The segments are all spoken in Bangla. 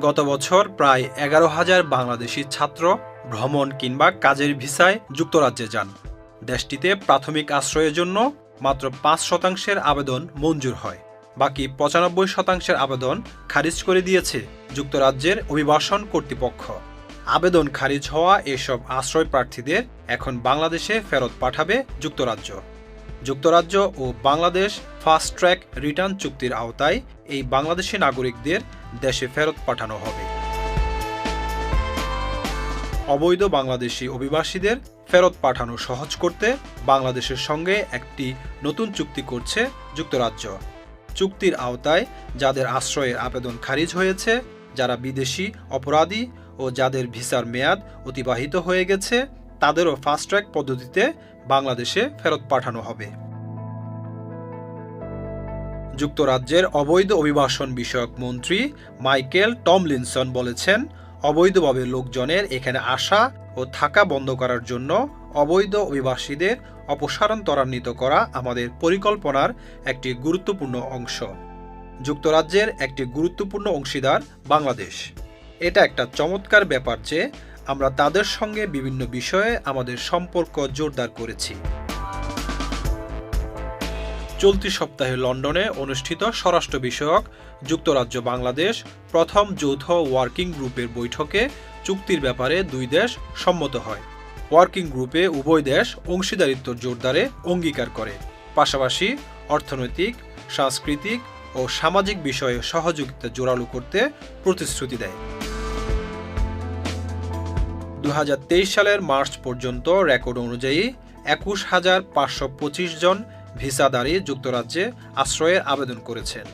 গত বছর প্রায় 11,000 বাংলাদেশি ছাত্র ভ্রমণ কিংবা কাজের ভিসায় যুক্তরাজ্যে যান। দেশটিতে প্রাথমিক আশ্রয়ের জন্য মাত্র 5% আবেদন মঞ্জুর হয়। বাকি 95% আবেদন খারিজ করে দিয়েছে যুক্তরাজ্যের অভিবাসন কর্তৃপক্ষ। আবেদন খারিজ হওয়া এসব আশ্রয় প্রার্থীদের এখন বাংলাদেশে ফেরত পাঠাবে যুক্তরাজ্য। যুক্তরাজ্য ও বাংলাদেশ ফাস্ট ট্র্যাক রিটার্ন চুক্তির আওতায় এই বাংলাদেশি নাগরিকদের দেশে ফেরত পাঠানো হবে। অবৈধ বাংলাদেশি অভিবাসীদের ফেরত পাঠানো সহজ করতে বাংলাদেশের সঙ্গে একটি নতুন চুক্তি করছে যুক্তরাজ্য। চুক্তির আওতায় যাদের আশ্রয়ের আবেদন খারিজ হয়েছে, যারা বিদেশি অপরাধী ও যাদের ভিসার মেয়াদ অতিবাহিত হয়ে গেছে, তাদেরও ফাস্ট ট্র্যাক পদ্ধতিতে বাংলাদেশে ফেরত পাঠানো হবে। যুক্তরাজ্যের অবৈধ অভিবাসন বিষয়ক মন্ত্রী মাইকেল টমলিনসন বলেছেন, অবৈধভাবে লোকজনের এখানে আসা ও থাকা বন্ধ করার জন্য অবৈধ অভিবাসীদের অপসারণ ত্বরান্বিত করা আমাদের পরিকল্পনার একটি গুরুত্বপূর্ণ অংশ। যুক্তরাজ্যের একটি গুরুত্বপূর্ণ অংশীদার বাংলাদেশ। এটা একটা চমৎকার ব্যাপার যে আমরা তাদের সঙ্গে বিভিন্ন বিষয়ে আমাদের সম্পর্ক জোরদার করেছি। চলতি সপ্তাহে লন্ডনে অনুষ্ঠিত স্বরাষ্ট্র বিষয়ক যুক্তরাজ্য বাংলাদেশ প্রথম যৌথ ওয়ার্কিং গ্রুপের বৈঠকে চুক্তির ব্যাপারে দুই দেশ সম্মত হয়। ওয়ার্কিং গ্রুপে উভয় দেশ অংশীদারিত্ব জোরদারে অঙ্গীকার করে, পাশাপাশি অর্থনৈতিক, সাংস্কৃতিক ও সামাজিক বিষয়ে সহযোগিতা জোরালো করতে প্রতিশ্রুতি দেয়। 2023 সালের মার্চ পর্যন্ত রেকর্ড অনুযায়ী 21,525 জন ভিসাধারী যুক্তরাজ্যে আশ্রয়ের আবেদন করেছেন,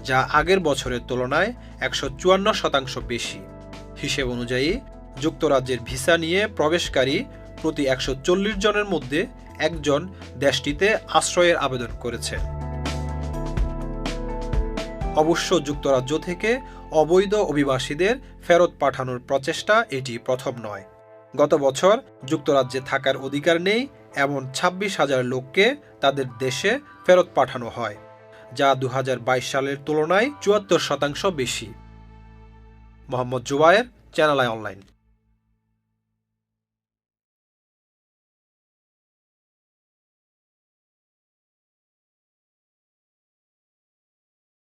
যা আগের বছরের তুলনায় 154% বেশি। হিসেব অনুযায়ী যুক্তরাজ্যের ভিসা নিয়ে প্রবেশকারী প্রতি 140 জনের মধ্যে একজন দেশটিতে আশ্রয়ের আবেদন করেছে। অবশ্য যুক্তরাজ্য থেকে অবৈধ অভিবাসীদের ফেরত পাঠানোর প্রচেষ্টা এটি প্রথম নয়। গত বছর যুক্তরাজ্যে থাকার অধিকার নেই এমন 26,000 লোককে তাদের দেশে ফেরত পাঠানো হয়, যা 2022 সালের তুলনায় 74% বেশি। Mohammad Zubair, channel I online.